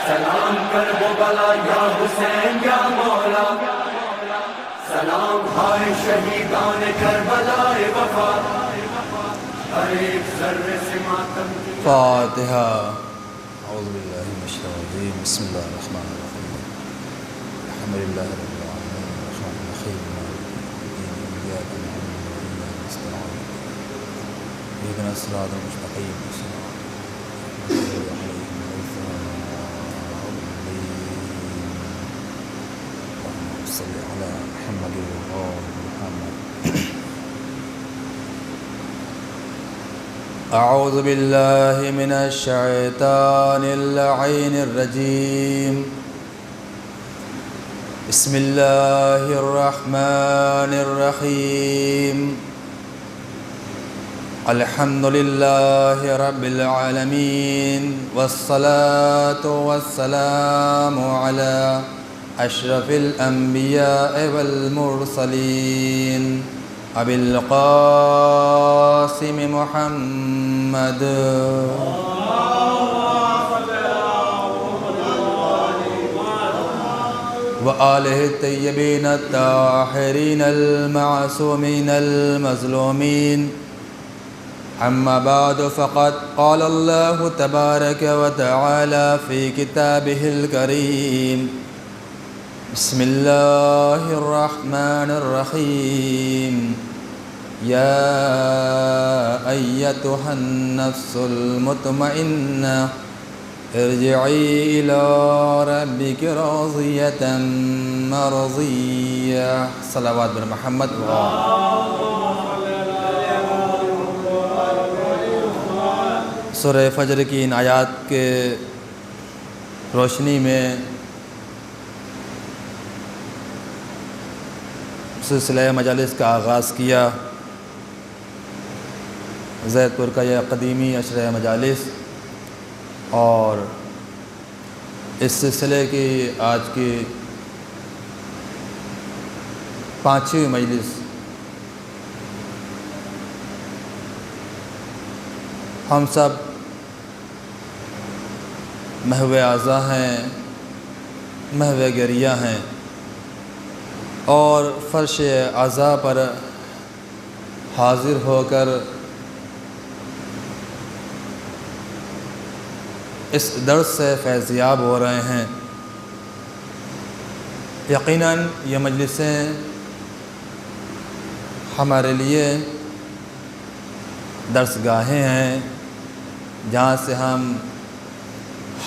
سلام کر وہ بلا یا حسین یا مولا، سلام ہائے شہیدان کربلا وفا، ہر ایک ذرے سے ماتم کی فاتحہ۔ اعوذ باللہ من الشیطان الرجیم، بسم اللہ الرحمن الرحیم، الحمد للہ رب العالمین الرحمن الرحیم مالک یوم الدین، ایاک نعبد وایاک نستعین، اهدنا الصراط المستقیم، صراط الذین انعمت علیہم غیر المغضوب علیہم، اللہم صل علی محمد وآل محمد۔ اعوذ باللہ من الشیطان اللعین الرجیم، بسم اللہ الرحمن الرحیم، الحمد للہ رب العالمین، والصلاة والسلام علی اشرف الانبیاء والمرسلین، ابی القاسم محمد وآلہ الطیبین الطاہرین المعصومین المظلومین، اما بعد فقد قال اللہ تبارک وتعالی فی کتابہ الکریم، بسم اللہ الرحمن الرحیم، یا ایتها النفس المطمئنہ ارجعی الی ربک راضیۃ مرضیہ۔ صلوات بر محمد سورہ فجر کی ان آیات کے روشنی میں سلسلہ مجالس کا آغاز کیا۔ زید پور کا یہ قدیمی عشرہ مجالس، اور اس سلسلے کی آج کی 5ویں مجلس ہم سب محو اعضاء ہیں، محو گریہ ہیں، اور فرش اعضاء پر حاضر ہو کر اس درس سے فیضیاب ہو رہے ہیں۔ یقیناً یہ مجلسیں ہمارے لیے درس گاہیں ہیں، جہاں سے ہم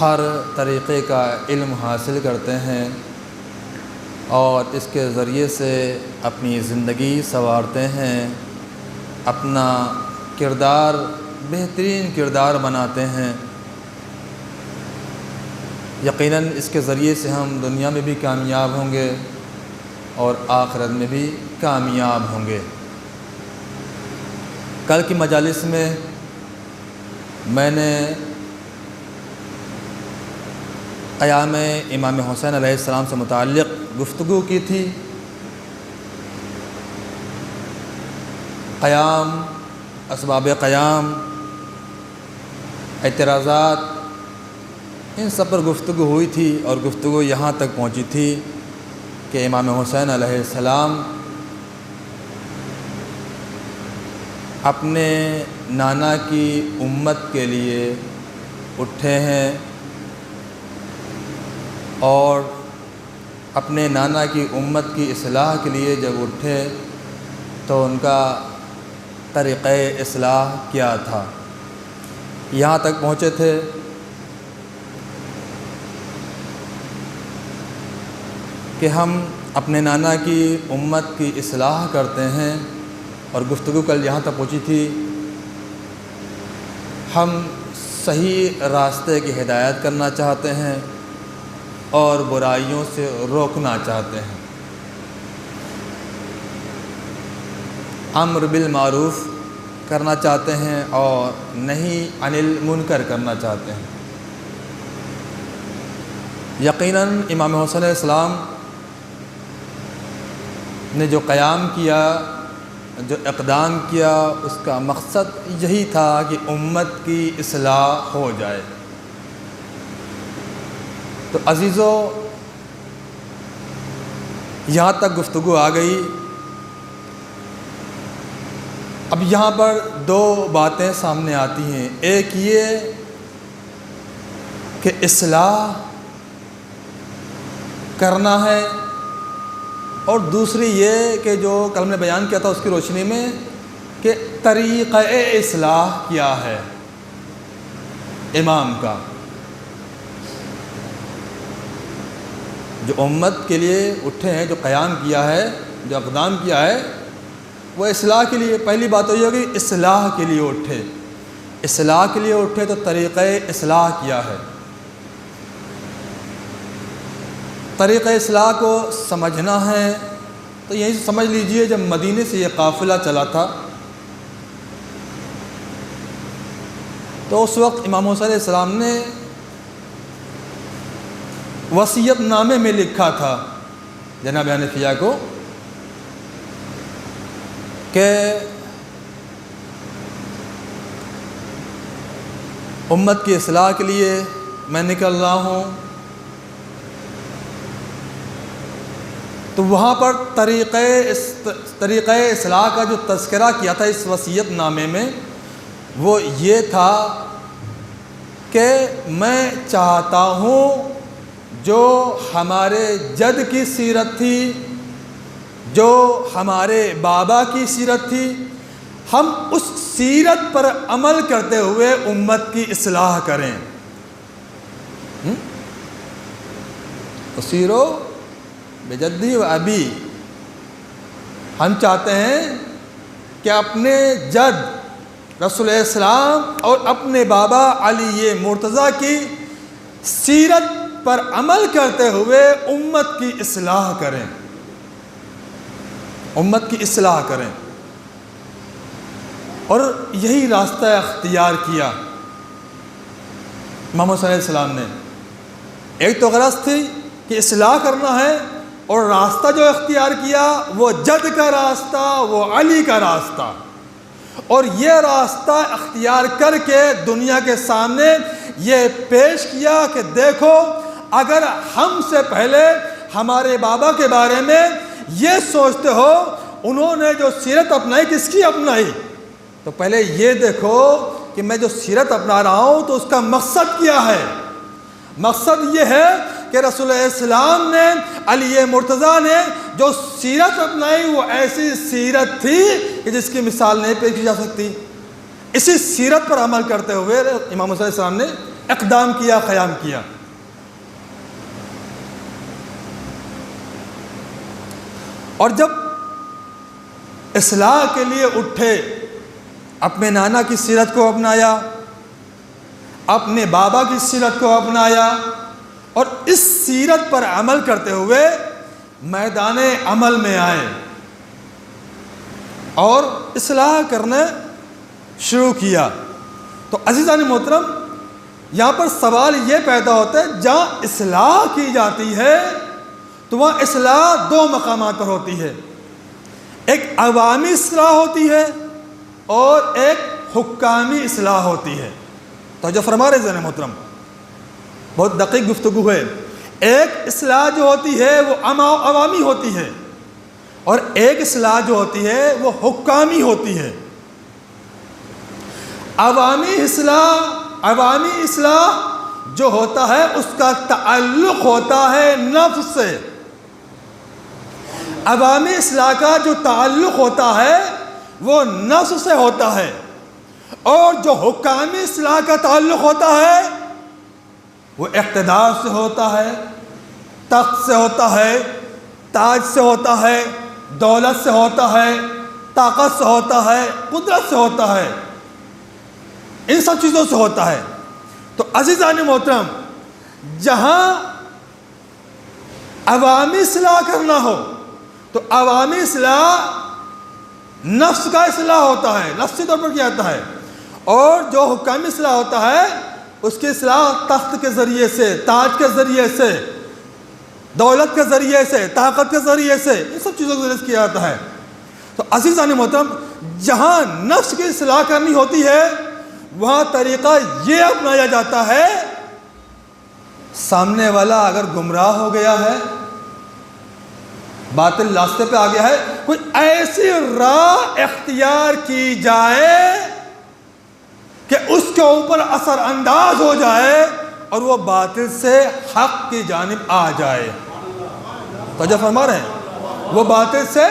ہر طریقے کا علم حاصل کرتے ہیں اور اس کے ذریعے سے اپنی زندگی سنوارتے ہیں، اپنا کردار بہترین کردار بناتے ہیں۔ یقیناً اس کے ذریعے سے ہم دنیا میں بھی کامیاب ہوں گے اور آخرت میں بھی کامیاب ہوں گے۔ کل کی مجالس میں نے قیام امام حسین علیہ السلام سے متعلق گفتگو کی تھی۔ قیام، اسباب قیام، اعتراضات، ان سب پر گفتگو ہوئی تھی، اور گفتگو یہاں تک پہنچی تھی کہ امام حسین علیہ السلام اپنے نانا کی امت کے لیے اٹھے ہیں، اور اپنے نانا کی امت کی اصلاح کے لیے جب اٹھے تو ان کا طریقہ اصلاح کیا تھا۔ یہاں تک پہنچے تھے کہ ہم اپنے نانا کی امت کی اصلاح کرتے ہیں، اور گفتگو کل یہاں تک پہنچی تھی ہم صحیح راستے کی ہدایت کرنا چاہتے ہیں اور برائیوں سے روکنا چاہتے ہیں، امر بالمعروف کرنا چاہتے ہیں اور نہیں عن المنکر کرنا چاہتے ہیں۔ یقیناً امام حسین علیہ السلام نے جو قیام کیا، جو اقدام کیا، اس کا مقصد یہی تھا کہ امت کی اصلاح ہو جائے۔ تو عزیزو، یہاں تک گفتگو آ گئی۔ اب یہاں پر دو باتیں سامنے آتی ہیں، ایک یہ کہ اصلاح کرنا ہے، اور دوسری یہ کہ جو کل میں بیان کیا تھا اس کی روشنی میں کہ طریقہ اصلاح کیا ہے امام کا، جو امت کے لیے اٹھے ہیں، جو قیام کیا ہے، جو اقدام کیا ہے، وہ اصلاح کے لیے۔ پہلی بات تو یہ ہوگی اصلاح کے لیے اٹھے، اصلاح کے لیے اٹھے تو طریقہ اصلاح کیا ہے۔ طریقہ اصلاح کو سمجھنا ہے تو یہیں سے سمجھ لیجئے، جب مدینے سے یہ قافلہ چلا تھا تو اس وقت امام موسیٰ علیہ السلام نے وصیت نامے میں لکھا تھا جناب حنفیہ کو کہ امت کی اصلاح کے لیے میں نکل رہا ہوں۔ تو وہاں پر طریقہ اصلاح کا جو تذکرہ کیا تھا اس وصیت نامے میں، وہ یہ تھا کہ میں چاہتا ہوں جو ہمارے جد کی سیرت تھی، جو ہمارے بابا کی سیرت تھی، ہم اس سیرت پر عمل کرتے ہوئے امت کی اصلاح کریں۔ اسیرو بجدی و ابی، ہم چاہتے ہیں کہ اپنے جد رسول اسلام اور اپنے بابا علی مرتضیٰ کی سیرت پر عمل کرتے ہوئے امت کی اصلاح کریں، امت کی اصلاح کریں۔ اور یہی راستہ اختیار کیا محمد صلی اللہ علیہ وسلم نے۔ ایک تو غرض تھی کہ اصلاح کرنا ہے، اور راستہ جو اختیار کیا وہ جد کا راستہ، وہ علی کا راستہ، اور یہ راستہ اختیار کر کے دنیا کے سامنے یہ پیش کیا کہ دیکھو، اگر ہم سے پہلے ہمارے بابا کے بارے میں یہ سوچتے ہو انہوں نے جو سیرت اپنائی کس کی اپنائی، تو پہلے یہ دیکھو کہ میں جو سیرت اپنا رہا ہوں تو اس کا مقصد کیا ہے۔ مقصد یہ ہے کہ رسول اسلام نے، علی مرتضیٰ نے جو سیرت اپنائی وہ ایسی سیرت تھی کہ جس کی مثال نہیں پیش کی جا سکتی۔ اسی سیرت پر عمل کرتے ہوئے امام صلی اللہ علیہ وسلم نے اقدام کیا، قیام کیا۔ اور جب اصلاح کے لیے اٹھے، اپنے نانا کی سیرت کو اپنایا، اپنے بابا کی سیرت کو اپنایا، اور اس سیرت پر عمل کرتے ہوئے میدان عمل میں آئے اور اصلاح کرنا شروع کیا۔ تو عزیزان محترم، یہاں پر سوال یہ پیدا ہوتا ہے، جہاں اصلاح کی جاتی ہے تو وہاں اصلاح دو مقامات پر ہوتی ہے، ایک عوامی اصلاح ہوتی ہے اور ایک حکامی اصلاح ہوتی ہے۔ تو جو فرما رہے عزیزان محترم، بہت دقیق گفتگو ہے۔ ایک اصلاح جو ہوتی ہے وہ عوامی ہوتی ہے، اور ایک اصلاح جو ہوتی ہے وہ حکامی ہوتی ہے۔ عوامی اصلاح جو ہوتا ہے اس کا تعلق ہوتا ہے نفس سے۔ عوامی اصلاح کا جو تعلق ہوتا ہے وہ نفس سے ہوتا ہے، اور جو حکامی اصلاح کا تعلق ہوتا ہے وہ اقتدار سے ہوتا ہے، تخت سے ہوتا ہے، تاج سے ہوتا ہے، دولت سے ہوتا ہے، طاقت سے ہوتا ہے، قدرت سے ہوتا ہے، ان سب چیزوں سے ہوتا ہے۔ تو عزیزان محترم، جہاں عوامی اصلاح کرنا ہو تو عوامی اصلاح نفس کا اصلاح ہوتا ہے، نفسی طور پر کیا جاتا ہے، اور جو حکامی اصلاح ہوتا ہے اس کی اصلاح تخت کے ذریعے سے، تاج کے ذریعے سے، دولت کے ذریعے سے، طاقت کے ذریعے سے، ان سب چیزوں کے ذریعے سے کیا جاتا ہے۔ تو عزیزان محترم، جہاں نفس کی اصلاح کرنی ہوتی ہے وہاں طریقہ یہ اپنایا جاتا ہے سامنے والا اگر گمراہ ہو گیا ہے، باطل راستے پہ آ گیا ہے، کوئی ایسی راہ اختیار کی جائے کہ اس کے اوپر اثر انداز ہو جائے اور وہ باطل سے حق کی جانب آ جائے۔ توجہ فرما رہے ہیں؟ وہ باطل سے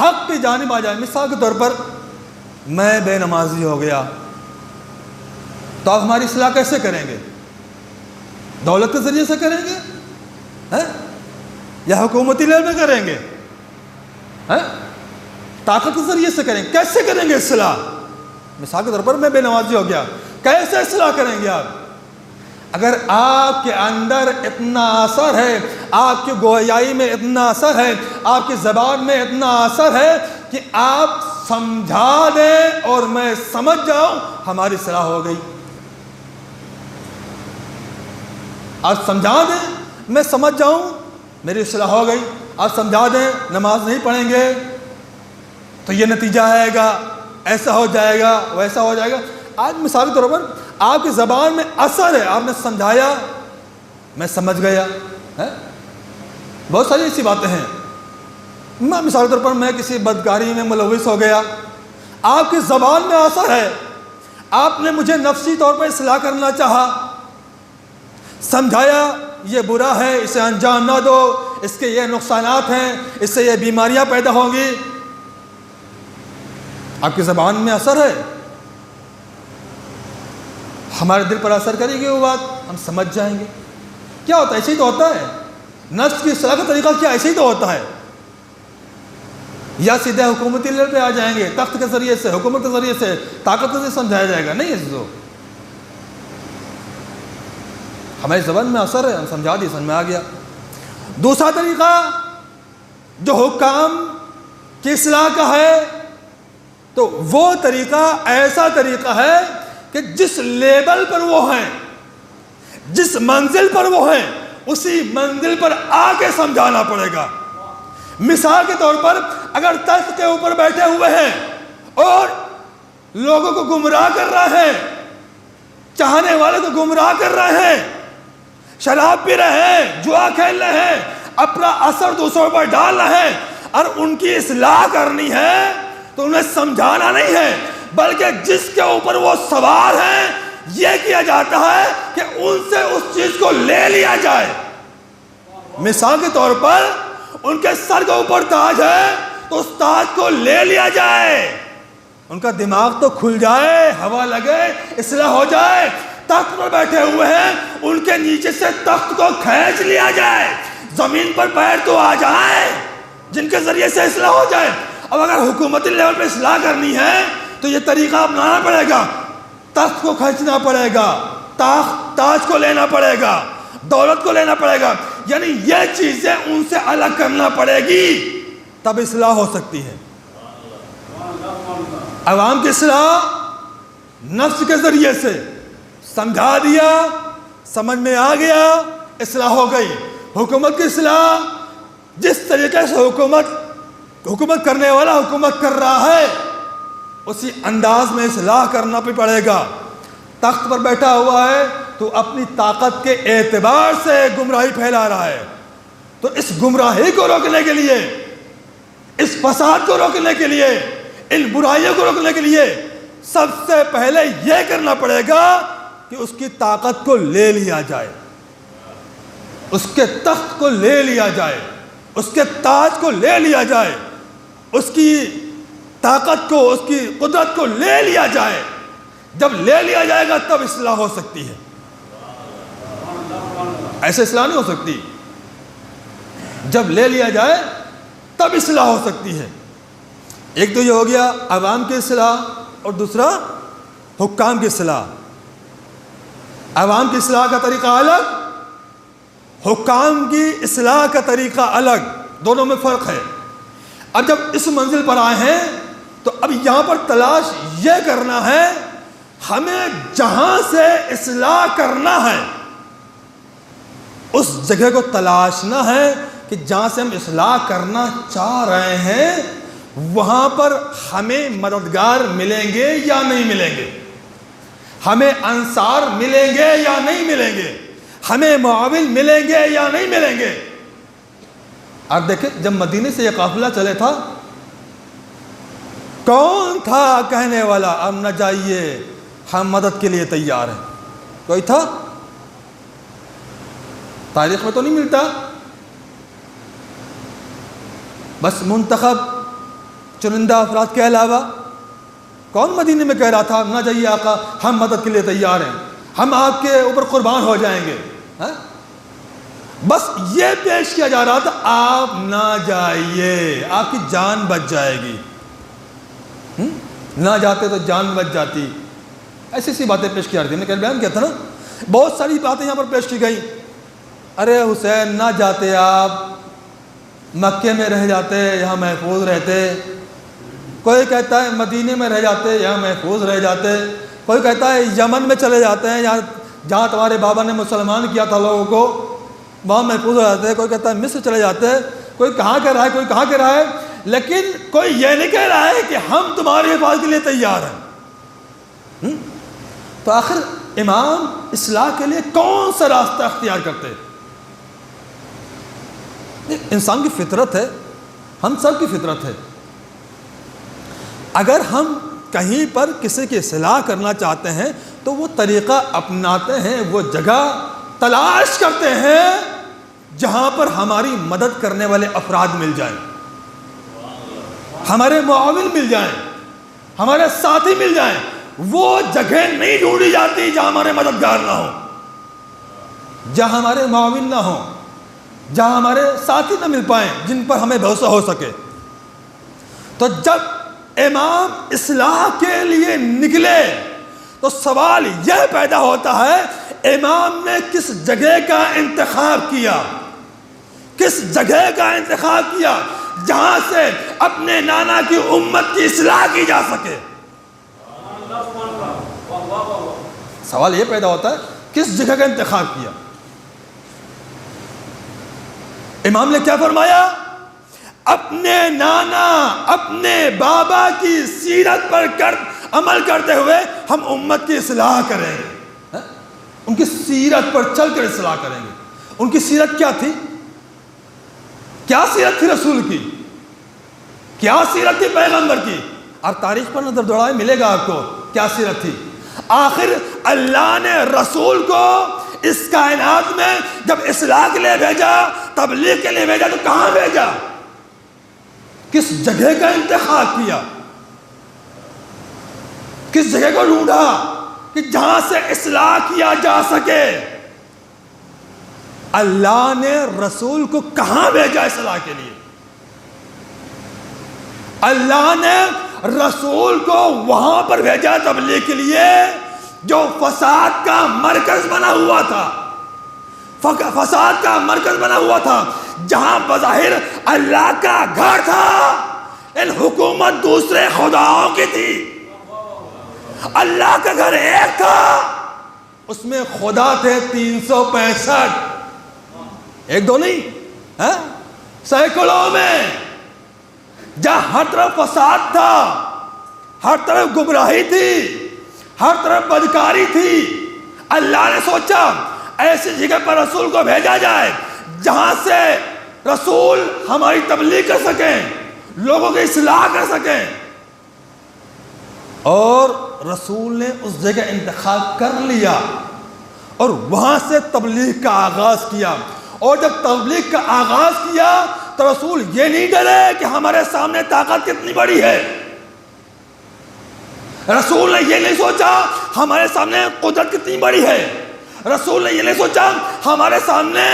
حق کی جانب آ جائے۔ مثال کے طور پر میں بے نمازی ہو گیا، تو آپ ہماری اصلاح کیسے کریں گے؟ دولت کے ذریعے سے کریں گے یا حکومتی لیول میں کریں گے؟ طاقت کے ذریعے سے کریں گے؟ کیسے کریں گے اصلاح؟ مثال کے طور پر میں بے نمازی ہو گیا، کیسے اصلاح کریں گے آپ؟ اگر آپ کے اندر اتنا اثر ہے، آپ کی گویائی میں اتنا اثر ہے، آپ کی زبان میں اتنا اثر ہے کہ آپ سمجھا دیں اور میں سمجھ جاؤں، ہماری اصلاح ہو گئی۔ آپ سمجھا دیں، میں سمجھ جاؤں، میری اصلاح ہو گئی۔ آپ سمجھا دیں نماز نہیں پڑھیں گے تو یہ نتیجہ آئے گا، ایسا ہو جائے گا، ویسا ہو جائے گا۔ آج مثال کے طور پر آپ کی زبان میں اثر ہے، آپ نے سمجھایا، میں سمجھ گیا۔ بہت ساری ایسی باتیں ہیں۔ مثال کے طور پر میں کسی بدکاری میں ملوث ہو گیا، آپ کی زبان میں اثر ہے، آپ نے مجھے نفسی طور پر اصلاح کرنا چاہا، سمجھایا یہ برا ہے، اسے انجام نہ دو، اس کے یہ نقصانات ہیں، اس سے یہ بیماریاں پیدا ہوں گی۔ آپ کی زبان میں اثر ہے، ہمارے دل پر اثر کرے گی وہ بات، ہم سمجھ جائیں گے۔ کیا ہوتا ہے؟ ایسے ہی تو ہوتا ہے۔ نفس کی اصلاح کا طریقہ کیا ایسے ہی تو ہوتا ہے؟ یا سیدھے حکومتی لیول پہ آ جائیں گے، تخت کے ذریعے سے، حکومت کے ذریعے سے، طاقت سے سمجھایا جائے گا؟ نہیں عزیزو، ہماری زبان میں اثر ہے، ہم سمجھا دی، سمجھ میں آ گیا۔ دوسرا طریقہ جو حکام کی اصلاح کا ہے، تو وہ طریقہ ایسا طریقہ ہے کہ جس لیول پر وہ ہیں، جس منزل پر وہ ہیں، اسی منزل پر آ کے سمجھانا پڑے گا۔ مثال کے طور پر اگر تخت کے اوپر بیٹھے ہوئے ہیں اور لوگوں کو گمراہ کر رہے ہیں، چاہنے والے کو گمراہ کر رہے ہیں، شراب پی رہے ہیں، جوا کھیل رہے ہیں، اپنا اثر دوسروں پر ڈال رہے ہیں، اور ان کی اصلاح کرنی ہے تو انہیں سمجھانا نہیں ہے، بلکہ جس کے اوپر وہ سوار ہیں یہ کیا جاتا ہے کہ ان سے اس چیز کو لے لیا جائے۔ مثال کے طور پر ان کے سر کے اوپر تاج ہے تو اس تاج کو لے لیا جائے، ان کا دماغ تو کھل جائے، ہوا لگے، اصلاح ہو جائے۔ تخت پر بیٹھے ہوئے ہیں، ان کے نیچے سے تخت کو کھینچ لیا جائے، زمین پر پیر تو آ جائیں جن کے ذریعے سے اصلاح ہو جائے۔ اب اگر حکومتی لیول پہ اصلاح کرنی ہے تو یہ طریقہ اپنانا پڑے گا، تخت کو کھینچنا پڑے گا، تاج کو لینا پڑے گا، دولت کو لینا پڑے گا، یعنی یہ چیزیں ان سے الگ کرنا پڑے گی، تب اصلاح ہو سکتی ہے۔ عوام کی اصلاح نفس کے ذریعے سے سمجھا دیا، سمجھ میں آ گیا، اصلاح ہو گئی۔ حکومت کی اصلاح جس طریقے سے حکومت کرنے والا حکومت کر رہا ہے اسی انداز میں اصلاح کرنا بھی پڑے گا۔ تخت پر بیٹھا ہوا ہے تو اپنی طاقت کے اعتبار سے گمراہی پھیلا رہا ہے، تو اس گمراہی کو روکنے کے لیے، اس فساد کو روکنے کے لیے، ان برائیوں کو روکنے کے لیے سب سے پہلے یہ کرنا پڑے گا کہ اس کی طاقت کو لے لیا جائے، اس کے تخت کو لے لیا جائے، اس کے تاج کو لے لیا جائے، اس کی طاقت کو، اس کی قدرت کو لے لیا جائے۔ جب لے لیا جائے گا تب اصلاح ہو سکتی ہے، ایسے اصلاح نہیں ہو سکتی۔ جب لے لیا جائے تب اصلاح ہو سکتی ہے۔ ایک تو یہ ہو گیا عوام کی اصلاح، اور دوسرا حکام کی اصلاح۔ عوام کی اصلاح کا طریقہ الگ، حکام کی اصلاح کا طریقہ الگ، دونوں میں فرق ہے۔ اب جب اس منزل پر آئے ہیں تو اب یہاں پر تلاش یہ کرنا ہے، ہمیں جہاں سے اصلاح کرنا ہے اس جگہ کو تلاشنا ہے کہ جہاں سے ہم اصلاح کرنا چاہ رہے ہیں وہاں پر ہمیں مددگار ملیں گے یا نہیں ملیں گے، ہمیں انصار ملیں گے یا نہیں ملیں گے، ہمیں معاون ملیں گے یا نہیں ملیں گے؟ آپ دیکھیں جب مدینے سے یہ قافلہ چلے تھا، کون تھا کہنے والا اب نہ جائیے ہم مدد کے لیے تیار ہیں؟ کوئی تھا؟ تاریخ میں تو نہیں ملتا. بس منتخب چنندہ افراد کے علاوہ کون مدینے میں کہہ رہا تھا نہ جائیے آقا ہم مدد کے لیے تیار ہیں، ہم آپ کے اوپر قربان ہو جائیں گے؟ بس یہ پیش کیا جا رہا تھا آپ نہ جائیے، آپ کی جان بچ جائے گی. نہ جاتے تو جان بچ جاتی. ایسی سی باتیں پیش کی جا رہی تھی. میں کل بیان کیا تھا نا، بہت ساری باتیں یہاں پر پیش کی گئی. ارے حسین نہ جاتے، آپ مکے میں رہ جاتے یہاں محفوظ رہتے. کوئی کہتا ہے مدینے میں رہ جاتے یہاں محفوظ رہ جاتے. کوئی کہتا ہے یمن میں چلے جاتے ہیں جہاں تمہارے بابا نے مسلمان کیا تھا لوگوں کو، وہاں محفوظ ہو جاتے ہیں. کوئی کہتا ہے مصر چلے جاتے ہیں. کوئی کہاں کہہ رہا ہے، کوئی کہاں کہہ رہا ہے، لیکن کوئی یہ نہیں کہہ رہا ہے کہ ہم تمہاری حفاظت کے لیے تیار ہیں. تو آخر امام اصلاح کے لیے کون سا راستہ اختیار کرتے؟ انسان کی فطرت ہے، ہم سب کی فطرت ہے. اگر ہم کہیں پر کسی کی اصلاح کرنا چاہتے ہیں تو وہ طریقہ اپناتے ہیں، وہ جگہ تلاش کرتے ہیں جہاں پر ہماری مدد کرنے والے افراد مل جائیں، ہمارے معاون مل جائیں، ہمارے ساتھی مل جائیں. وہ جگہ نہیں ڈھونڈی جاتی جہاں ہمارے مددگار نہ ہوں، جہاں ہمارے معاون نہ ہوں، جہاں ہمارے ساتھی نہ مل پائیں جن پر ہمیں بھروسہ ہو سکے. تو جب امام اصلاح کے لیے نکلے تو سوال یہ پیدا ہوتا ہے امام نے کس جگہ کا انتخاب کیا، کس جگہ کا انتخاب کیا جہاں سے اپنے نانا کی امت کی اصلاح کی جا سکے. سوال یہ پیدا ہوتا ہے کس جگہ کا انتخاب کیا. امام نے کیا فرمایا؟ اپنے نانا اپنے بابا کی سیرت پر عمل کرتے ہوئے ہم امت کی اصلاح کریں گے. ان کی سیرت پر چل کر اصلاح کریں گے. ان کی سیرت کیا تھی؟ کیا سیرت تھی رسول کی؟ کیا سیرت تھی پیغمبر کی؟ آپ تاریخ پر نظر دوڑائیں ملے گا آپ کو کیا سیرت تھی. آخر اللہ نے رسول کو اس کائنات میں جب اصلاح کے لیے بھیجا، تبلیغ کے لیے بھیجا، تو کہاں بھیجا؟ کس جگہ کا انتخاب کیا؟ کس جگہ کو ڈھونڈا کہ جہاں سے اصلاح کیا جا سکے؟ اللہ نے رسول کو کہاں بھیجا اصلاح کے لیے؟ اللہ نے رسول کو وہاں پر بھیجا تبلیغ کے لیے جو فساد کا مرکز بنا ہوا تھا، فساد کا مرکز بنا ہوا تھا، جہاں بظاہر اللہ کا گھر تھا ان حکومت دوسرے خداؤں کی تھی. اللہ کا گھر ایک تھا، اس میں خدا تھے 365، ایک دو نہیں، سینکڑوں میں. جہاں ہر طرف فساد تھا، ہر طرف گمراہی تھی، ہر طرف بدکاری تھی، اللہ نے سوچا ایسی جگہ پر رسول کو بھیجا جائے جہاں سے رسول ہماری تبلیغ کر سکیں، لوگوں کی اصلاح کر سکیں. اور رسول نے اس جگہ انتخاب کر لیا اور وہاں سے تبلیغ کا آغاز کیا. اور جب تبلیغ کا آغاز کیا تو رسول یہ نہیں ڈرے کہ ہمارے سامنے طاقت کتنی بڑی ہے. رسول نے یہ نہیں سوچا ہمارے سامنے قدرت کتنی بڑی ہے. رسول نے یہ نہیں سوچا ہمارے سامنے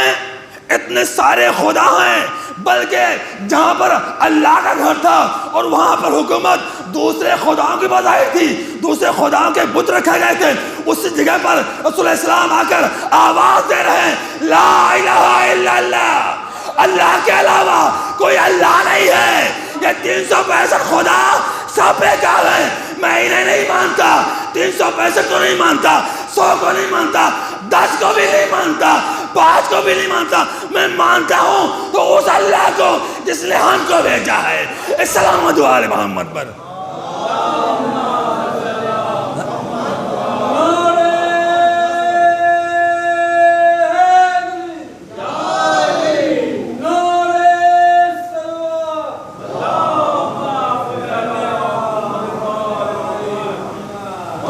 اتنے سارے خدا ہیں، بلکہ جہاں پر اللہ کا گھر تھا اور وہاں پر حکومت دوسرے خداؤں کی بظاہر تھی، دوسرے خداؤں کے بت رکھے گئے تھے، اس جگہ پر رسول السلام آ کر آواز دے رہے ہیں لا الہ الا اللہ، اللہ کے علاوہ کوئی اللہ نہیں ہے. یہ 365 خدا سب بیکار ہیں، میں انہیں نہیں مانتا. 365 کو نہیں مانتا، 100 کو نہیں مانتا، 10 کو بھی نہیں مانتا، 5 کو بھی نہیں مانتا. میں مانتا ہوں تو اس اللہ کو جس نے ہم کو بھیجا ہے. السلام علی محمد پر.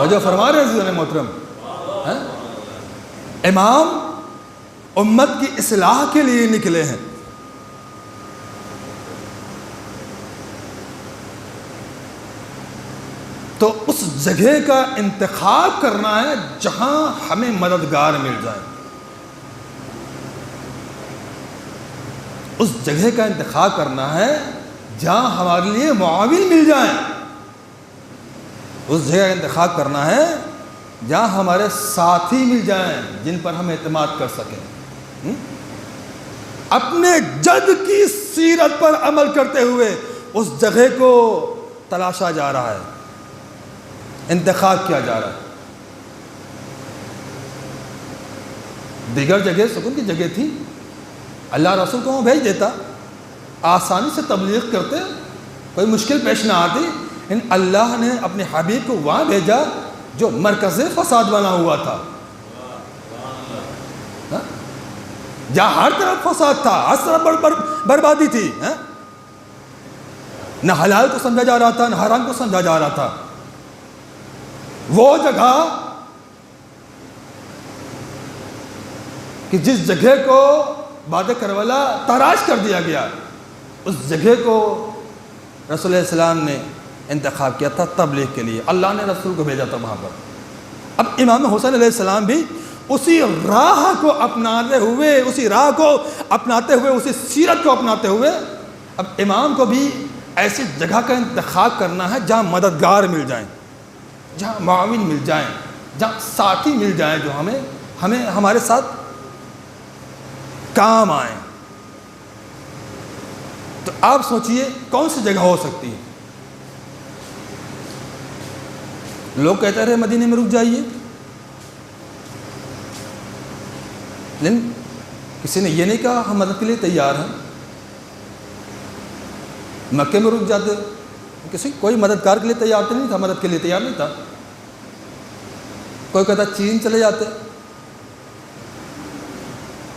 توجہ فرما رہے ہیں عزیزان محترم. امام امت کی اصلاح کے لیے نکلے ہیں. تو اس جگہ کا انتخاب کرنا ہے جہاں ہمیں مددگار مل جائے. اس جگہ کا انتخاب کرنا ہے جہاں ہمارے لیے معاون مل جائیں. اس جگہ کا انتخاب کرنا ہے جہاں ہمارے ساتھی مل جائیں جن پر ہم اعتماد کر سکیں. اپنے جد کی سیرت پر عمل کرتے ہوئے اس جگہ کو تلاشا جا رہا ہے, انتخاب کیا جا رہا ہے. دیگر جگہ سکون کی جگہ تھی, اللہ رسول کو وہاں بھیج دیتا, آسانی سے تبلیغ کرتے, کوئی مشکل پیش نہ آتی. اللہ نے اپنے حبیب کو وہاں بھیجا جو مرکز فساد بنا ہوا تھا, جہاں ہر طرف فساد تھا, ہر طرف بربادی تھی. نہ حلال کو سمجھا جا رہا تھا, نہ حرام کو سمجھا جا رہا تھا. وہ جگہ کہ جس جگہ کو بعد کربلا تاراش کر دیا گیا, اس جگہ کو رسول اللہ علیہ السلام نے انتخاب کیا تھا تبلیغ کے لیے. اللہ نے رسول کو بھیجا تھا وہاں پر. اب امام حسین علیہ السلام بھی اسی راہ کو اپناتے ہوئے, اسی سیرت کو اپناتے ہوئے, اب امام کو بھی ایسی جگہ کا انتخاب کرنا ہے جہاں مددگار مل جائیں, جہاں معاون مل جائیں, جہاں ساتھی مل جائیں جو ہمیں ہمارے ساتھ کام آئیں. تو آپ سوچئے کون سی جگہ ہو سکتی ہے. لوگ کہتے رہے مدینے میں رک جائیے, لیکن کسی نے یہ نہیں کہا ہم مدد کے لیے تیار ہیں. مکے میں رک جاتے, کوئی مددگار کے لیے تیار تو نہیں تھا, مدد کے لیے تیار نہیں تھا. کوئی کہتا چین چلے جاتے,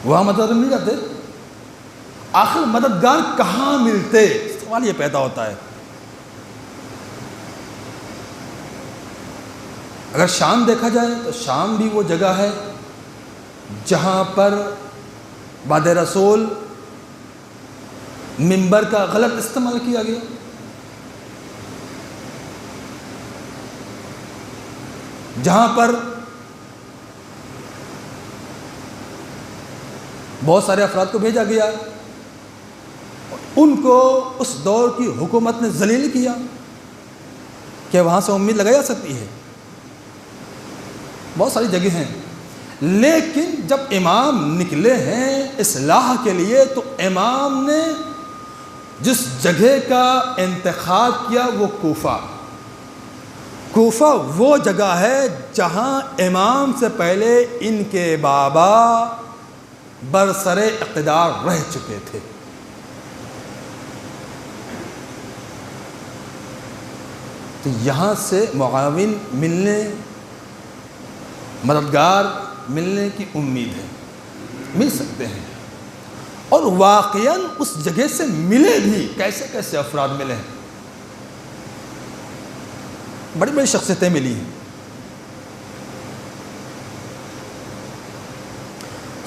وہاں مدد نہیں جاتے. آخر مددگار کہاں ملتے, سوال یہ پیدا ہوتا ہے. اگر شام دیکھا جائے تو شام بھی وہ جگہ ہے جہاں پر بعد رسول منبر کا غلط استعمال کیا گیا. جہاں پر بہت سارے افراد کو بھیجا گیا, ان کو اس دور کی حکومت نے ذلیل کیا کہ وہاں سے امید لگائی جا سکتی ہے. بہت ساری جگہ ہیں, لیکن جب امام نکلے ہیں اصلاح کے لیے تو امام نے جس جگہ کا انتخاب کیا وہ کوفہ وہ جگہ ہے جہاں امام سے پہلے ان کے بابا برسر اقتدار رہ چکے تھے. تو یہاں سے معاون ملنے, مددگار ملنے کی امید ہے, مل سکتے ہیں. اور واقعاً اس جگہ سے ملے بھی. کیسے کیسے افراد ملے ہیں, بڑی بڑی شخصیتیں ملی ہیں.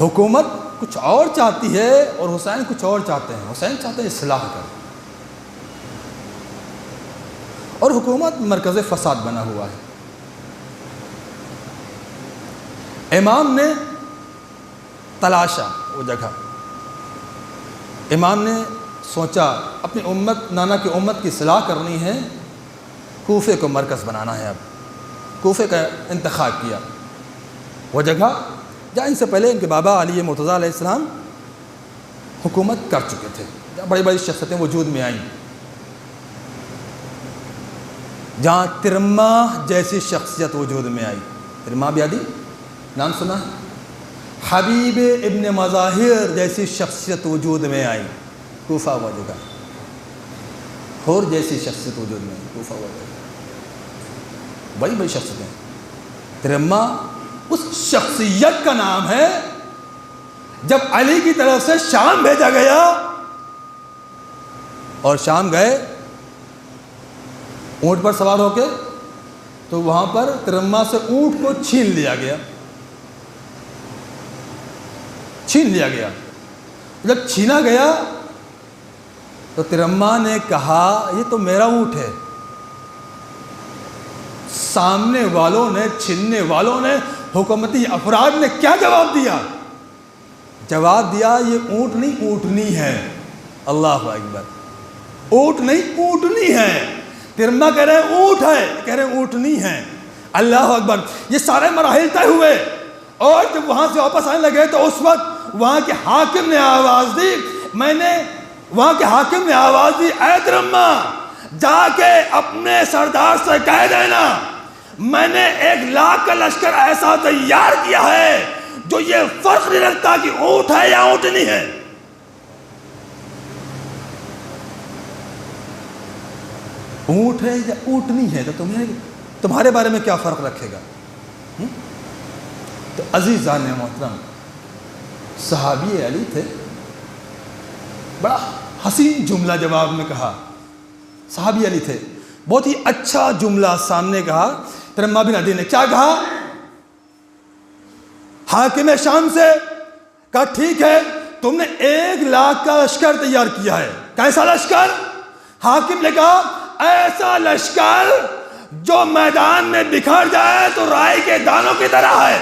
حکومت کچھ اور چاہتی ہے اور حسین کچھ اور چاہتے ہیں. حسین چاہتے ہیں اصلاح کر, اور حکومت مرکز فساد بنا ہوا ہے. امام نے تلاشا وہ جگہ, امام نے سوچا اپنی امت, نانا کی امت کی اصلاح کرنی ہے, کوفے کو مرکز بنانا ہے. اب کوفے کا انتخاب کیا, وہ جگہ جہاں ان سے پہلے ان کے بابا علی مرتضیٰ علیہ السلام حکومت کر چکے تھے, جہاں بڑی بڑی شخصیتیں وجود میں آئیں, جہاں ترماح جیسی شخصیت وجود میں آئی. ترماح بیادی نام سنا ہے؟ حبیب ابن مظاہر جیسی شخصیت وجود میں آئی. کوفہ وہ جگہ, ہور جیسی شخصیت وجود میں آئی. کوفہ وہ جگہ, بڑی بڑی شخصیتیں. ترماح اس شخصیت کا نام ہے جب علی کی طرف سے شام بھیجا گیا اور شام گئے, اونٹ پر سوار ہو کے تو وہاں پر ترما سے اونٹ کو چھین لیا گیا. جب چھینا گیا تو ترما نے کہا یہ تو میرا اونٹ ہے. سامنے والوں نے، چھیننے والوں نے، حکومتی افراد نے کیا جواب دیا؟ جواب دیا یہ اونٹ نہیں، اونٹنی ہے. اللہ اکبر. اونٹ نہیں، اونٹنی ہے. ترما کہہ رہے اونٹ ہے، کہہ رہے اونٹنی ہے. اللہ اکبر. یہ سارے مراحل طے ہوئے اور جب وہاں سے واپس آنے لگے تو اس وقت وہاں کے حاکم نے آواز دی، اے ترما جا کے اپنے سردار سے کہہ دینا میں نے 1,00,000 کا لشکر ایسا تیار کیا ہے جو یہ فرق نہیں رکھتا کہ اونٹ ہے یا اونٹنی ہے. اونٹ ہے یا اونٹنی ہے تو تمہارے بارے میں کیا فرق رکھے گا؟ تو عزیزان محترم، صحابی علی تھے. بڑا حسین جملہ جواب میں کہا. صحابی علی تھے، بہت ہی اچھا جملہ سامنے کہا. ترما بن عدی نے کیا کہا؟ حاکم شام سے کہا ٹھیک ہے تم نے 1,00,000 کا لشکر تیار کیا ہے. کیسا لشکر؟ حاکم نے کہا ایسا لشکر جو میدان میں بکھر جائے تو رائی کے دانوں کی طرح ہے.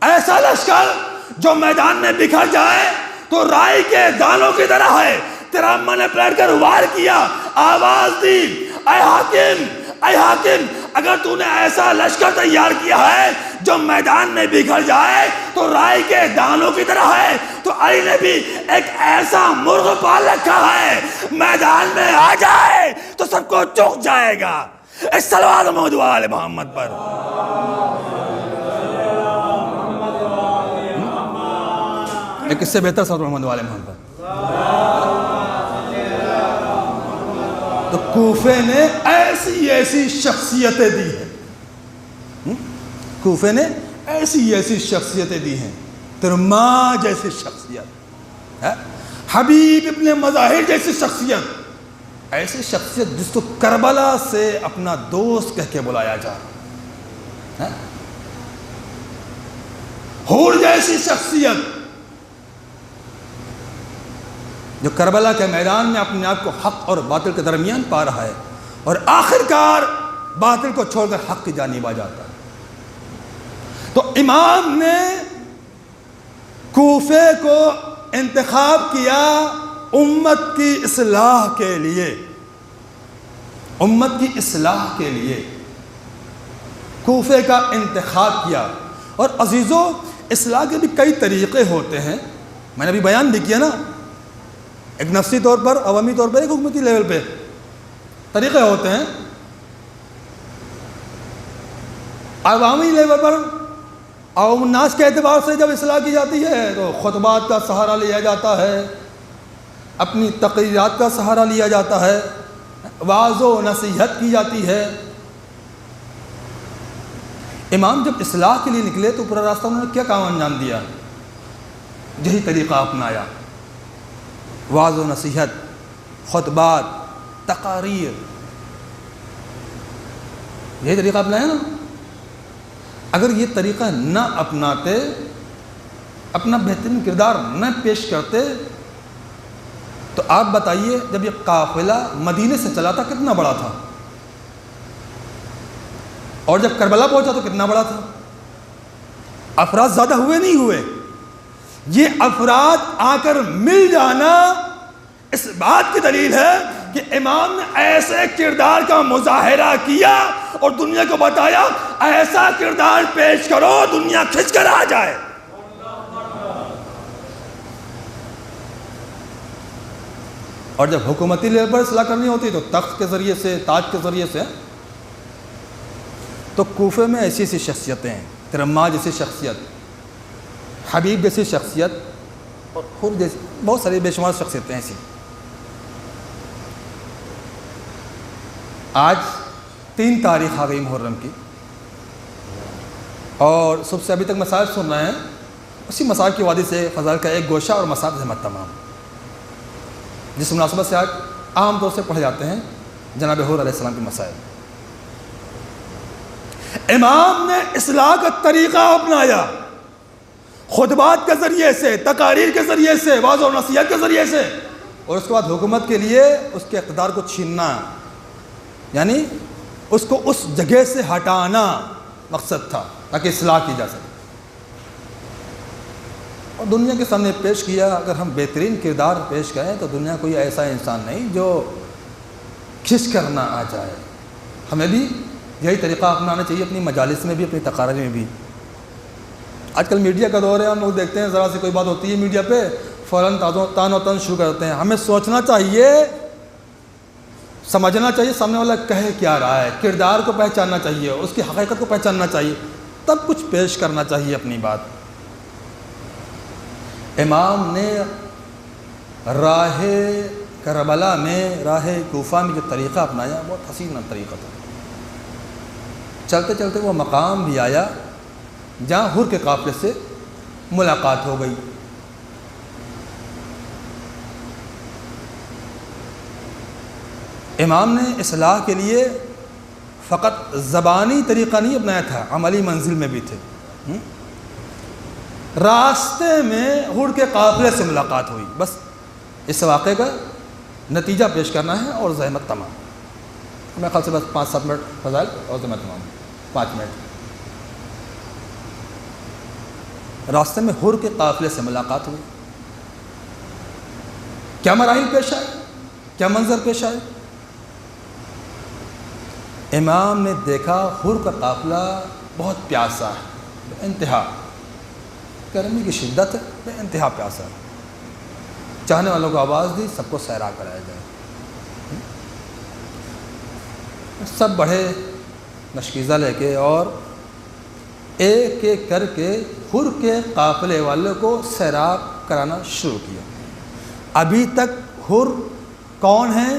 ایسا لشکر جو میدان میں بکھر جائے تو رائی کے دانوں کی طرح ہے. ترما نے پلٹ کر وار کیا، آواز دی اے حاکم اگر تو نے ایسا لشکر تیار کیا ہے جو میدان میں بکھر جائے تو رائی کے دانوں کی طرح ہے تو علی نے بھی ایک ایسا مرغ پال رکھا ہے میدان میں آ جائے تو سب کو چوک جائے گا. صلوات محمد و آل محمد پر. ایک اس سے بہتر صلوات محمد و آل محمد پر. تو کوفے نے ایسی شخصیتیں دی ہیں. کوفے نے ایسی شخصیتیں دی ہیں. ترما جیسی شخصیت، حبیب ابن مظاہر جیسی شخصیت، ایسی شخصیت جس کو کربلا سے اپنا دوست کہہ کے بلایا جا. حور جیسی شخصیت جو کربلا کے میدان میں اپنے آپ کو حق اور باطل کے درمیان پا رہا ہے اور آخرکار باطل کو چھوڑ کر حق کی جانب آ جاتا ہے. تو امام نے کوفے کو انتخاب کیا امت کی اصلاح کے لیے. امت کی اصلاح کے لیے کوفے کا انتخاب کیا. اور عزیزو، اصلاح کے بھی کئی طریقے ہوتے ہیں. میں نے ابھی بیان بھی کیا نا، ایک نفسی طور پر، عوامی طور پر، ایک حکومتی لیول پہ طریقے ہوتے ہیں. عوامی لیول پر عوام الناس کے اعتبار سے جب اصلاح کی جاتی ہے تو خطبات کا سہارا لیا جاتا ہے، اپنی تقریرات کا سہارا لیا جاتا ہے، وعظ و نصیحت کی جاتی ہے. امام جب اصلاح کے لیے نکلے تو پورا راستہ انہوں نے کیا کام انجام دیا؟ یہی طریقہ اپنایا. وعظ و نصیحت، خطبات، تقاریر، یہی طریقہ اپنایا نا. اگر یہ طریقہ نہ اپناتے، اپنا بہترین کردار نہ پیش کرتے تو آپ بتائیے جب یہ قافلہ مدینے سے چلا تھا کتنا بڑا تھا، اور جب کربلا پہنچا تو کتنا بڑا تھا. افراد زیادہ ہوئے نہیں ہوئے. یہ افراد آ کر مل جانا اس بات کی دلیل ہے کہ امام نے ایسے کردار کا مظاہرہ کیا اور دنیا کو بتایا ایسا کردار پیش کرو دنیا کھنچ کر آ جائے. اور جب حکومتی لیول پر اصلاح کرنی ہوتی تو تخت کے ذریعے سے، تاج کے ذریعے سے. تو کوفے میں ایسی شخصیتیں ہیں. ترما جیسی شخصیت، حبیب جیسی شخصیت، اور حر جیسی بہت ساری بے شمار شخصیتیں ایسی. آج 3 تاریخ آ گئی محرم کی، اور صبح سے ابھی تک مسائل سن رہے ہیں. اسی مسائل کی وادی سے فضائل کا ایک گوشہ اور مسائل احمد تمام، جس مناسبت سے آج عام طور سے پڑھے جاتے ہیں جناب حور علیہ السلام کے مسائل. امام نے اصلاح کا طریقہ اپنایا، خطبات کے ذریعے سے، تقاریر کے ذریعے سے، واعظ و نصیحت کے ذریعے سے، اور اس کے بعد حکومت کے لیے اس کے اقتدار کو چھیننا، یعنی اس کو اس جگہ سے ہٹانا مقصد تھا تاکہ اصلاح کی جا سکے، اور دنیا کے سامنے پیش کیا۔ اگر ہم بہترین کردار پیش کریں تو دنیا کوئی ایسا انسان نہیں جو کھنچ کر نہ آ جائے۔ ہمیں بھی یہی طریقہ اپنانا چاہیے، اپنی مجالس میں بھی، اپنی تقاریر میں بھی۔ آج کل میڈیا کا دور ہے، ہم لوگ دیکھتے ہیں ذرا سی کوئی بات ہوتی ہے میڈیا پہ فوراً تان و تن شروع کرتے ہیں۔ ہمیں سوچنا چاہیے، سمجھنا چاہیے سامنے والا کہہ کیا رہا ہے، کردار کو پہچاننا چاہیے، اس کی حقیقت کو پہچاننا چاہیے، تب کچھ پیش کرنا چاہیے اپنی بات۔ امام نے راہ کربلا میں، راہ کوفہ میں جو طریقہ اپنایا بہت حسین طریقہ تھا۔ چلتے چلتے وہ مقام بھی آیا جہاں حر کے قافلے سے ملاقات ہو گئی۔ امام نے اصلاح کے لیے فقط زبانی طریقہ نہیں اپنایا تھا، عملی منزل میں بھی تھے۔ راستے میں حر کے قافلے سے ملاقات ہوئی، بس اس واقعے کا نتیجہ پیش کرنا ہے اور زحمت تمام۔ میرے خیال سے بس 5-7 منٹ فضائل اور زحمت تمام، 5 منٹ۔ راستے میں حر کے قافلے سے ملاقات ہوئی، کیا مراحل پیش آئے، کیا منظر پیش آئے؟ امام نے دیکھا حر کا قافلہ بہت پیاسا ہے، بے انتہا، گرمی کی شدت ہے، بے انتہا پیاسا ہے۔ چاہنے والوں کو آواز دی، سب کو سیراب کرایا جائے۔ سب بڑھے نشکیزہ لے کے اور ایک ایک کر کے حر کے قافلے والوں کو سیراب کرانا شروع کیا۔ ابھی تک حر کون ہیں؟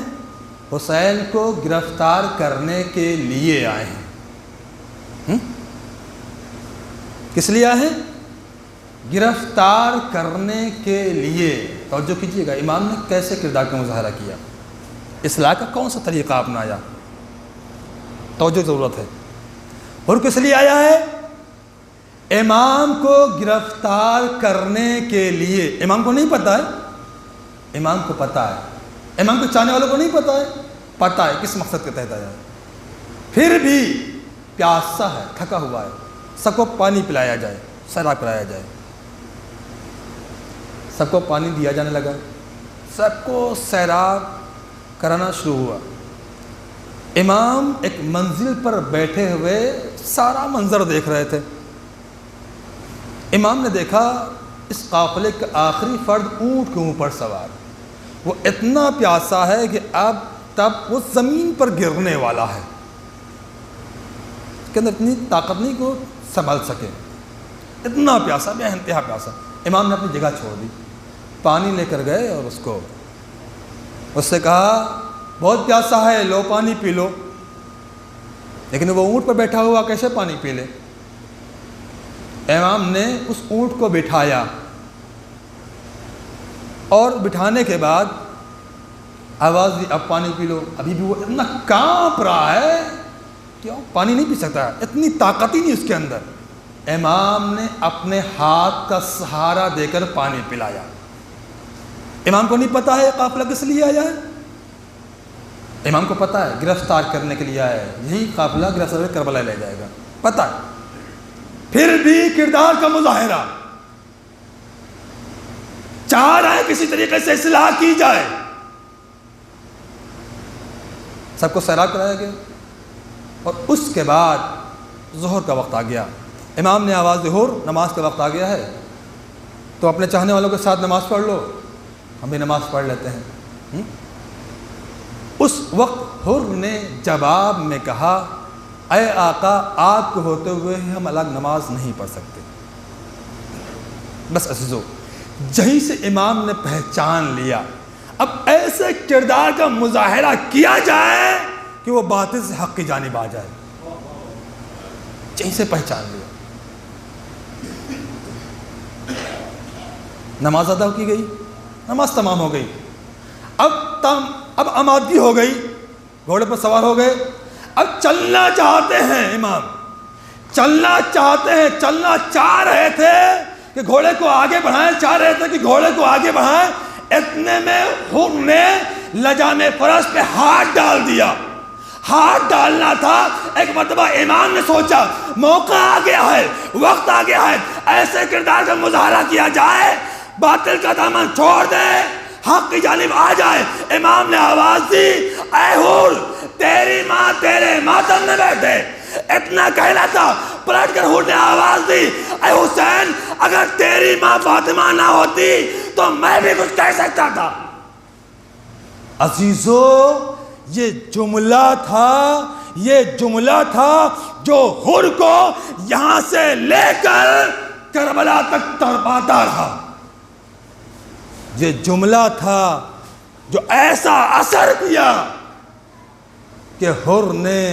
حسین کو گرفتار کرنے کے لیے آئے ہیں۔ کس لیے آئے ہیں؟ گرفتار کرنے کے لیے۔ توجہ کیجیے گا، امام نے کیسے کردار کا مظاہرہ کیا، اصلاح کا کون سا طریقہ اپنایا، توجہ ضرورت ہے۔ اور کس لیے آیا ہے؟ امام کو گرفتار کرنے کے لیے۔ امام کو نہیں پتہ ہے، امام کو پتہ ہے، امام کو چاہنے والوں کو نہیں پتہ ہے، پتہ ہے کس مقصد کے تحت آیا ہے۔ پھر بھی پیاسا ہے، تھکا ہوا ہے، سب کو پانی پلایا جائے، سیراب کرایا جائے۔ سب کو پانی دیا جانے لگا، سب کو سیراب کرانا شروع ہوا۔ امام ایک منزل پر بیٹھے ہوئے سارا منظر دیکھ رہے تھے۔ امام نے دیکھا اس قافلے کا آخری فرد اونٹ کے اوپر سوار، وہ اتنا پیاسا ہے کہ اب تب وہ زمین پر گرنے والا ہے، اس کے اندر اتنی طاقت نہیں کو سنبھال سکے، اتنا پیاسا، بے انتہا پیاسا۔ امام نے اپنی جگہ چھوڑ دی، پانی لے کر گئے اور اس سے کہا بہت پیاسا ہے، لو پانی پی لو۔ لیکن وہ اونٹ پر بیٹھا ہوا کیسے پانی پی لے؟ امام نے اس اونٹ کو بٹھایا اور بٹھانے کے بعد آواز دی، اب پانی پی لو۔ ابھی بھی وہ اتنا کانپ رہا ہے، کیوں پانی نہیں پی سکتا، اتنی طاقت ہی نہیں اس کے اندر۔ امام نے اپنے ہاتھ کا سہارا دے کر پانی پلایا۔ امام کو نہیں پتا ہے قافلہ کس لیے آیا ہے، امام کو پتا ہے گرفتار کرنے کے لیے آیا ہے، یہی قافلہ گرفتار کر کربلا لے جائے گا، پتا ہے۔ پھر بھی کردار کا مظاہرہ، چاہ رہا ہے کسی طریقے سے اصلاح کی جائے۔ سب کو سیراب کرایا گیا اور اس کے بعد ظہر کا وقت آ گیا۔ امام نے آواز دی، حر نماز کا وقت آ گیا ہے، تو اپنے چاہنے والوں کے ساتھ نماز پڑھ لو، ہم بھی نماز پڑھ لیتے ہیں۔ اس وقت حر نے جواب میں کہا، اے آقا، آپ کو ہوتے ہوئے ہم الگ نماز نہیں پڑھ سکتے۔ بس عزیزو، جہیں سے امام نے پہچان لیا اب ایسے کردار کا مظاہرہ کیا جائے کہ وہ باطل سے حق کی جانب آ جائے، جہیں سے پہچان لیا۔ نماز ادا کی گئی، نماز تمام ہو گئی، اب آمادگی ہو گئی، گھوڑے پر سوار ہو گئے، اب چلنا چاہتے ہیں امام، چلنا چاہتے ہیں، چلنا چاہ رہے تھے کہ گھوڑے کو آگے بڑھائیں، چاہ رہے تھے کہ گھوڑے کو آگے بڑھائیں، اتنے میں حر نے لجام فرس پہ ہاتھ ڈال دیا۔ ہاتھ ڈالنا تھا، ایک مرتبہ امام نے سوچا موقع آ گیا ہے، وقت آ گیا ہے، ایسے کردار کا مظاہرہ کیا جائے باطل کا دامن چھوڑ دے، حق کی جانب آ جائے۔ امام نے آواز دی، اے حور تیری ماں تیرے ماتم میں بیٹھے۔ اتنا کہنا تھا، پلٹ کر حور نے آواز دی، اے حسین اگر تیری ماں فاطمہ نہ ہوتی تو میں بھی کچھ کہہ سکتا تھا۔ عزیزو یہ جملہ تھا جو حر کو یہاں سے لے کر کربلا تک تڑپاتا رہا۔ یہ جملہ تھا جو ایسا اثر کیا کہ حر نے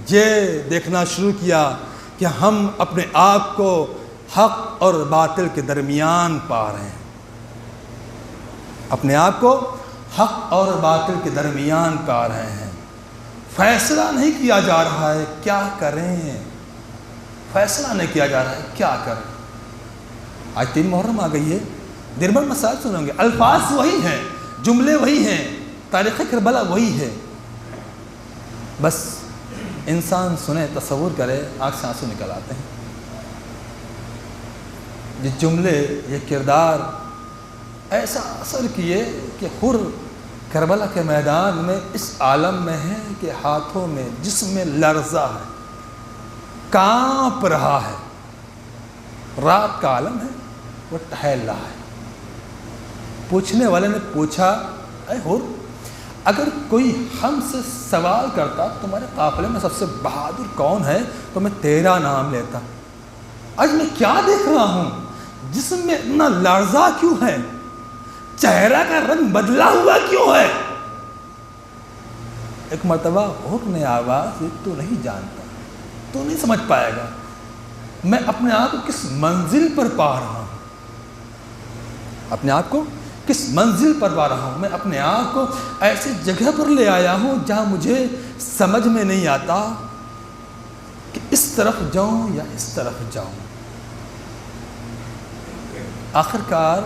یہ دیکھنا شروع کیا کہ ہم اپنے آپ کو حق اور باطل کے درمیان پا رہے ہیں، اپنے آپ کو حق اور باطل کے درمیان پا رہے ہیں۔ فیصلہ نہیں کیا جا رہا ہے کیا کریں، فیصلہ نہیں کیا جا رہا ہے کیا کریں۔ آج 3 محرم آ گئی ہے، دن بھر مسائل سنیں گے، الفاظ وہی ہیں، جملے وہی ہیں، تاریخ کربلا وہی ہے، بس انسان سنے، تصور کرے، آنکھ سے آنسو نکل آتے ہیں۔ یہ جملے، یہ کردار ایسا اثر کیے کہ حر کربلا کے میدان میں اس عالم میں ہے کہ ہاتھوں میں جسم میں لرزہ ہے، کانپ رہا ہے، رات کا عالم ہے، وہ ٹہل رہا ہے۔ پوچھنے والے نے پوچھا، اے حر اگر کوئی ہم سے سوال کرتا تمہارے قافلے میں سب سے بہادر کون ہے تو میں تیرا نام لیتا، آج میں کیا دیکھ رہا ہوں، جسم میں اتنا لرزہ کیوں ہے، چہرہ کا رنگ بدلا ہوا کیوں ہے؟ ایک مرتبہ حر نے آواز دی، تو نہیں جانتا، تو نہیں سمجھ پائے گا، میں اپنے آپ کو کس منزل پر پا رہا ہوں، اپنے آپ کو کس منزل پر پا رہا ہوں، میں اپنے آپ کو ایسی جگہ پر لے آیا ہوں جہاں مجھے سمجھ میں نہیں آتا کہ اس طرف جاؤں یا اس طرف جاؤں۔ آخرکار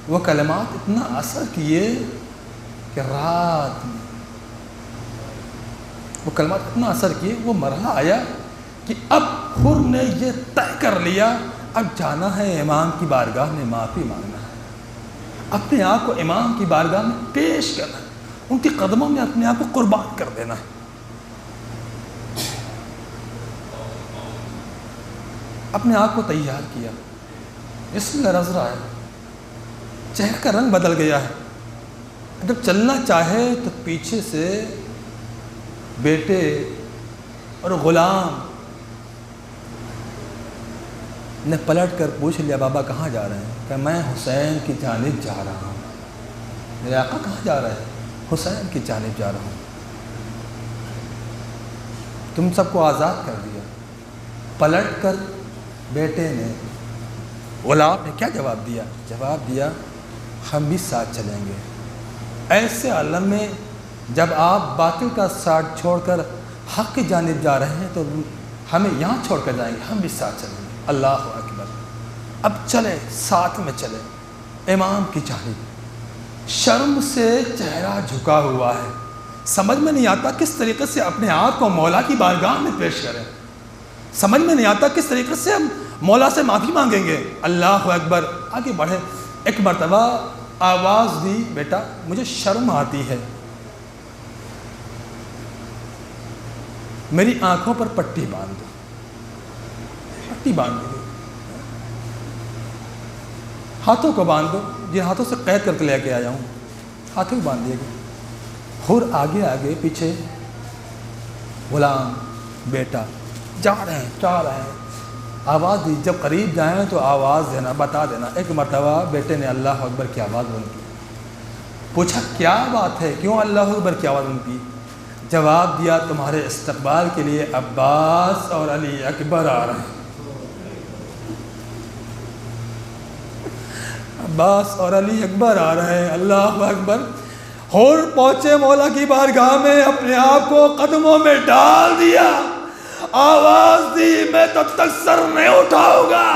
وہ کلمات اتنا اثر کیے کہ رات میں وہ کلمات اتنا اثر کیے، وہ مرحلہ آیا کہ اب حر نے یہ طے کر لیا اب جانا ہے امام کی بارگاہ میں معافی مانگنا ہے، اپنے آپ کو امام کی بارگاہ میں پیش کرنا ہے، ان کے قدموں میں اپنے آپ کو قربان کر دینا ہے۔ اپنے آپ کو تیار کیا، اس میں لرز رہا ہے، چہرے کا رنگ بدل گیا ہے، جب چلنا چاہے تو پیچھے سے بیٹے اور غلام نے پلٹ کر پوچھ لیا، بابا کہاں جا رہے ہیں؟ کہ میں حسین کی جانب جا رہا ہوں۔ میرے آقا کہاں جا رہے ہیں؟ حسین کی جانب جا رہا ہوں۔ تم سب کو آزاد کر دیا۔ پلٹ کر بیٹے نے، غلام نے کیا جواب دیا؟ جواب دیا ہم بھی ساتھ چلیں گے۔ ایسے عالم میں جب آپ باطل کا ساتھ چھوڑ کر حق کی جانب جا رہے ہیں تو ہمیں یہاں چھوڑ کر جائیں گے، ہم بھی ساتھ چلیں گے۔ اللہ اکبر، اب چلے، ساتھ میں چلے امام کی جانب۔ شرم سے چہرہ جھکا ہوا ہے، سمجھ میں نہیں آتا کس طریقے سے اپنے آپ کو مولا کی بارگاہ میں پیش کریں، سمجھ میں نہیں آتا کس طریقے سے ہم مولا سے معافی مانگیں گے۔ اللہ اکبر، آگے بڑھے۔ ایک مرتبہ آواز دی، بیٹا مجھے شرم آتی ہے، میری آنکھوں پر پٹی باندھ دو۔ پٹی باندھ دو، ہاتھوں کو باندھ دو، جن ہاتھوں سے قید کر کے لے کے آیا ہوں، ہاتھوں کو باندھ دیے گئے۔ حر آگے آگے، پیچھے غلام، بیٹا جا رہے ہیں۔ آواز دی، جب قریب جائیں تو آواز دینا، بتا دینا۔ ایک مرتبہ بیٹے نے اللہ اکبر کی آواز بلند کی، پوچھا کیا بات ہے، کیوں اللہ اکبر کی آواز بلند کی؟ جواب دیا تمہارے استقبال کے لیے عباس اور علی اکبر آ رہے ہیں۔ عباس اور علی اکبر آ رہے ہیں۔ اللہ اکبر۔ حر پہنچے مولا کی بارگاہ میں، اپنے آپ کو قدموں میں ڈال دیا آواز دی میں تب تک سر نہیں اٹھاؤں گا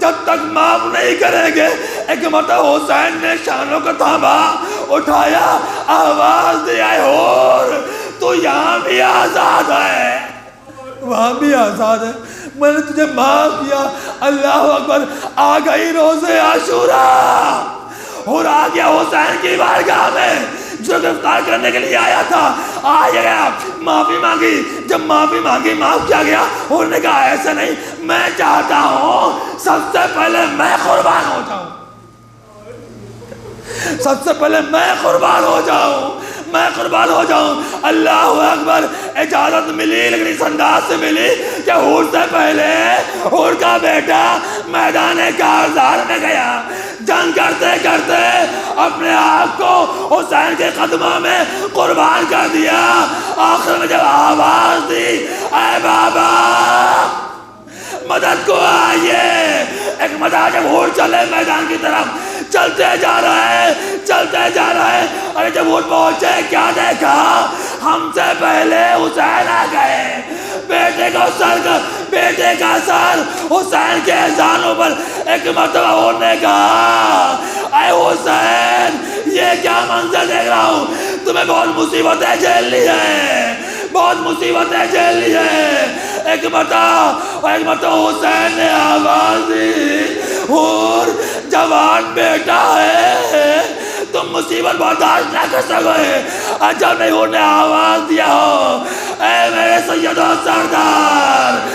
جب تک معاف نہیں کریں گے۔ ایک مرتبہ حسین نے شانوں کو تھاما، اٹھایا، آواز دی، اے ہور تو یہاں بھی آزاد ہے، وہاں بھی آزاد ہے، میں نے تجھے معاف کیا۔ اللہ اکبر، آ گئی روز عاشوراء، اور آ گیا حسین کی بارگاہ میں جو گرفتار کرنے کے لیے آیا تھا، آ گیا، معافی مانگی، جب معافی مانگی معاف کیا گیا، اور نے کہا ایسا نہیں، میں چاہتا ہوں سب سے پہلے میں قربان ہو جاؤں، سب سے پہلے میں قربان ہو جاؤں، میں قربان ہو جاؤں۔ اللہ اکبر، اجازت ملی، لیکن اس انداز سے ملی کہ حور سے پہلے حور کا بیٹا میدان کارزار میں گیا، جنگ کرتے کرتے اپنے آپ کو حسین کے قدموں میں قربان کر دیا۔ آخر میں جب آواز دی، اے بابا مدد کو آئیے، ایک مدد جب حور چلے میدان کی طرف، چلتے جا رہا ہے، چلتے جا رہا ہے، اور جب حور پہنچے کیا دیکھا؟ ہم سے پہلے حسین آ گئے، بیٹے کا سر حسین کے اذانوں پر۔ ایک مرتبہ حور نے کہا، اے حسین یہ کیا منظر دیکھ رہا ہوں، تمہیں بہت مصیبتیں جھیلنی ہے، بہت مصیبتیں جھیلنی ہے۔ ایک مرتبہ حسین نے آواز دی، حور جوان بیٹا ہے، تم مصیبت برداشت نہ کر سکے، جب نہیں حور نے آواز دیا ہو، اے میرے سید و سردار